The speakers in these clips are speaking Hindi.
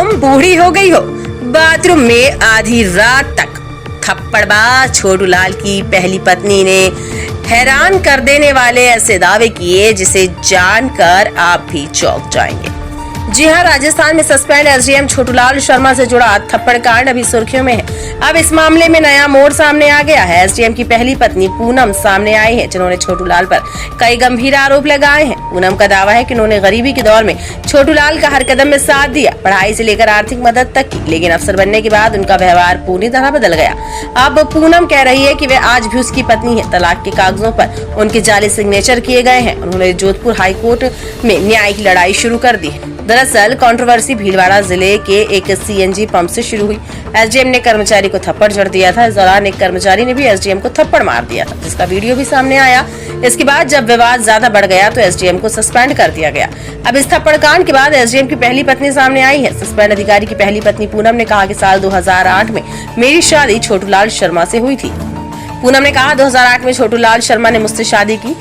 तुम बूढ़ी हो गई हो। बाथरूम में आधी रात तक थप्पड़बाज छोटूलाल की पहली पत्नी ने हैरान कर देने वाले ऐसे दावे किए जिसे जानकर आप भी चौंक जाएंगे। जी हां, राजस्थान में सस्पेंड एसडीएम छोटूलाल शर्मा से जुड़ा थप्पड़ कांड अभी सुर्खियों में है। अब इस मामले में नया मोड़ सामने आ गया है। एसडीएम की पहली पत्नी पूनम सामने आई है, जिन्होंने छोटूलाल पर कई गंभीर आरोप लगाए हैं। पूनम का दावा है कि उन्होंने गरीबी के दौर में छोटूलाल का हर कदम में साथ दिया, पढ़ाई से लेकर आर्थिक मदद तक की, लेकिन अफसर बनने के बाद उनका व्यवहार पूरी तरह बदल गया। अब पूनम कह रही है कि वे आज भी उसकी पत्नी है। तलाक के कागजों पर उनके जाली सिग्नेचर किए गए हैं। उन्होंने जोधपुर हाईकोर्ट में न्यायिक लड़ाई शुरू कर दी है। दरअसल कंट्रोवर्सी भीलवाड़ा जिले के एक सीएनजी पंप से शुरू हुई। एसडीएम ने कर्मचारी को थप्पड़ जड़ दिया था। इस दौरान एक कर्मचारी ने भी एसडीएम को थप्पड़ मार दिया था, जिसका वीडियो भी सामने आया। इसके बाद जब विवाद ज्यादा बढ़ गया तो एसडीएम को सस्पेंड कर दिया गया। अब इस थप्पड़ कांड के बाद एसडीएम की पहली पत्नी सामने आई है। सस्पेंड अधिकारी की पहली पत्नी पूनम ने कहा कि साल 2008 में मेरी शादी छोटूलाल शर्मा से हुई थी। पूनम ने कहा 2008 में छोटूलाल शर्मा ने मुझसे शादी की।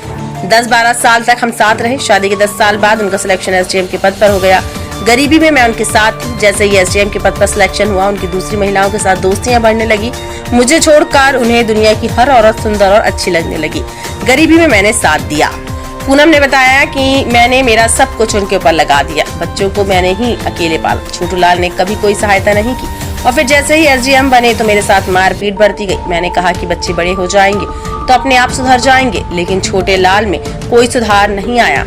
10-12 साल तक हम साथ रहे। शादी के 10 साल बाद उनका सिलेक्शन एसडीएम के पद पर हो गया। गरीबी में मैं उनके साथ थी। जैसे ही एसडीएम के पद पर सिलेक्शन हुआ, उनकी दूसरी महिलाओं के साथ दोस्तियां बढ़ने लगी। मुझे छोड़कर उन्हें दुनिया की हर औरत सुंदर और अच्छी लगने लगी। गरीबी में मैंने साथ दिया। पूनम ने बताया कि मैंने मेरा सब कुछ उनके ऊपर लगा दिया। बच्चों को मैंने ही अकेले पाला। छोटूलाल ने कभी कोई सहायता नहीं की और फिर जैसे ही एसडीएम बने तो मेरे साथ मारपीट बढ़ती गई। मैंने कहा कि बच्चे बड़े हो जाएंगे तो अपने आप सुधर जाएंगे, लेकिन छोटे लाल में कोई सुधार नहीं आया।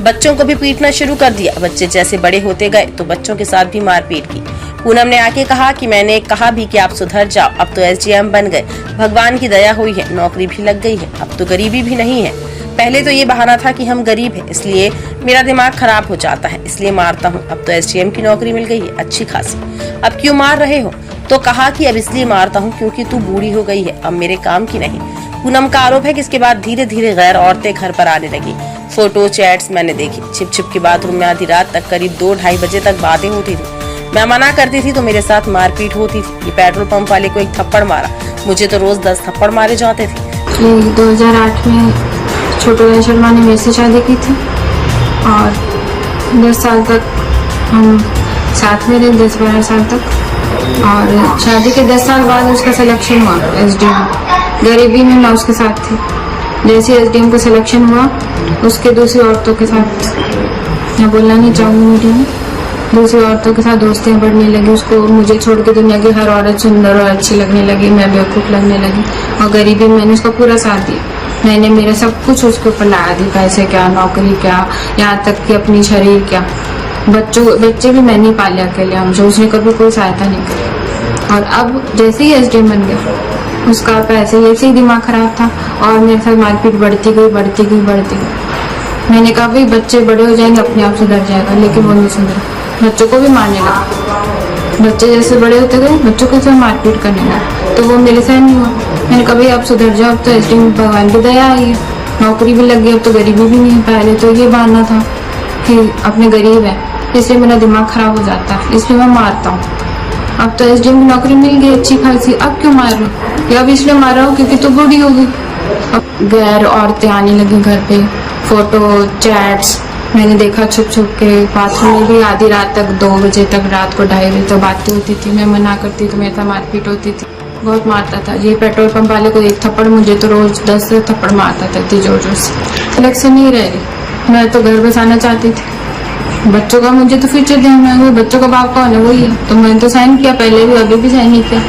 बच्चों को भी पीटना शुरू कर दिया। बच्चे जैसे बड़े होते गए तो बच्चों के साथ भी मारपीट की। पूनम ने आके कहा कि मैंने कहा भी कि आप सुधर जाओ, अब तो एसडीएम बन गए, भगवान की दया हुई है, नौकरी भी लग गई है, अब तो गरीबी भी नहीं है। पहले तो ये बहाना था कि हम गरीब हैं, इसलिए मेरा दिमाग खराब हो जाता है, इसलिए मारता हूँ। अब तो एसडीएम की नौकरी मिल गई है अच्छी खासी, अब क्यों मार रहे हो? तो कहा कि अब इसलिए मारता हूँ क्योंकि तू बूढ़ी हो गई है, अब मेरे काम की नहीं। पूनम का आरोप है कि इसके बाद धीरे धीरे गैर औरतें घर पर आने लगी। फोटो चैट्स मैंने देखी। छिप छिप के बाथरूम में आधी रात तक करीब 2-2:30 बजे तक बातें होती थी। मैं मना करती थी तो मेरे साथ मारपीट होती थी। ये पेट्रोल पंप वाले को एक थप्पड़ मारा, मुझे तो रोज 10 थप्पड़ मारे जाते थे। 2008 में छोटूलाल शर्मा ने मेरे से शादी की थी और 10 साल तक हम साथ में रहे, 10-12 साल तक। और शादी के 10 साल बाद उसका सिलेक्शन हुआ एसडीएम। गरीबी में मैं उसके साथ थी। जैसे एसडीएम का सिलेक्शन हुआ, उसके दूसरी औरतों के साथ, मैं बोलना नहीं चाहूँगी मीडिया में, दूसरी औरतों के साथ दोस्तियाँ बढ़ने लगी। उसको मुझे छोड़ के दुनिया की हर औरत सुंदर और अच्छी लगने लगी, मैं बेवकूफ़ लगने लगी। और गरीबी में मैंने उसका पूरा साथ दिया। मैंने मेरा सब कुछ उसके ऊपर लगा दी, पैसे क्या, नौकरी क्या, यहाँ तक कि अपनी शरीर क्या। बच्चे भी मैंने पाले अकेले हमसे, उसने कभी कोई सहायता नहीं करी। और अब जैसे ही एसडीएम बन गया, उसका पैसे ऐसे ही दिमाग खराब था और मेरे साथ मारपीट बढ़ती गई। मैंने कहा भाई बच्चे बड़े हो जाएंगे, अपने आप सुधर जाएगा, लेकिन वो नहीं सुधरा। बच्चों को भी मारने लगा। बच्चे जैसे बड़े होते गए, बच्चों के साथ मारपीट करने लगा, तो वो मेरे साथ नहीं हुआ। मैंने कहा भाई आप सुधर जाओ, अब तो एसडीएम भगवान की दया आई है, नौकरी भी लग गई, अब तो गरीबी भी नहीं है। पहले तो ये बहाना था कि अपने गरीब है, इसलिए मेरा दिमाग खराब हो जाता है, इसलिए मैं मारता हूँ। अब तो एसडीएम की नौकरी मिल गई अच्छी खासी, अब क्यों मार रहे हो? या अब इसलिए मार रहा हूँ क्योंकि तू बूढ़ी हो गई। अब गैर औरतें आने लगी घर पे, फोटो चैट्स मैंने देखा छुप छुप के। बाथरूम में भी आधी रात तक, 2 बजे तक, रात को 2:30 बजे तक बातें होती थी। मैं मना करती तो मेरे साथ मारपीट होती थी, बहुत मारता था। ये पेट्रोल पंप वाले को एक थप्पड़, मुझे तो रोज 10 थप्पड़ मारता था इतनी जोर जोर से। सिलेक्शन नहीं रह गई, मैं तो घर बसाना चाहती थी। बच्चों का मुझे तो फ्यूचर ध्यान है, बच्चों का बाप कौन है? वही है। तो मैंने तो साइन किया पहले भी, अभी भी साइन नहीं किया।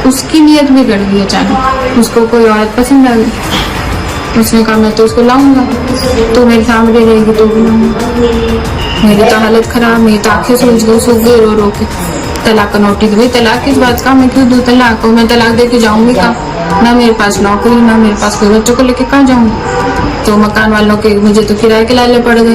उसकी नीयत बिगड़ गई अचानक, उसको कोई औरत पसंद आ गई। उसने कहा मैं तो उसको लाऊंगा, तो मेरे सामने रहेगी तो भी लाऊंगा। मेरी तो हालत खराब, मेरी तो आंखें सूख गई रो रो के। तलाक का नोटिस, भाई तलाक किस बात का? मैं क्यों दूं तलाक को? मैं तलाक दे के जाऊंगी कहाँ? ना मेरे पास नौकरी, ना मेरे पास कोई, बच्चों को लेके कहाँ जाऊंगी? तो मकान वालों के मुझे तो किराए के लाले पड़ गए,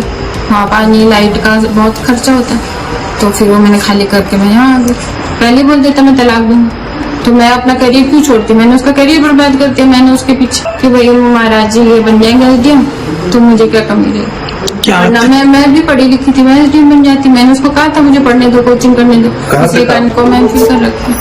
वहाँ पानी लाइट का बहुत खर्चा होता है। तो फिर वो मैंने खाली करके मैं यहाँ आ गई। पहले बोल देता मैं तलाक दूंगी तो मैं अपना करियर क्यों छोड़ती? मैंने उसका करियर बर्बाद कर दिया। मैंने उसके पीछे कि भाई महाराज जी ये बन जाएंगे एसडीएम, तो मुझे क्या कमी रहेगी? ना मैं भी पढ़ी लिखी थी, मैं एसडीएम बन जाती। मैंने उसको कहा था मुझे पढ़ने दो, कोचिंग करने दो, इसलिए को मैं फिर कर रखी।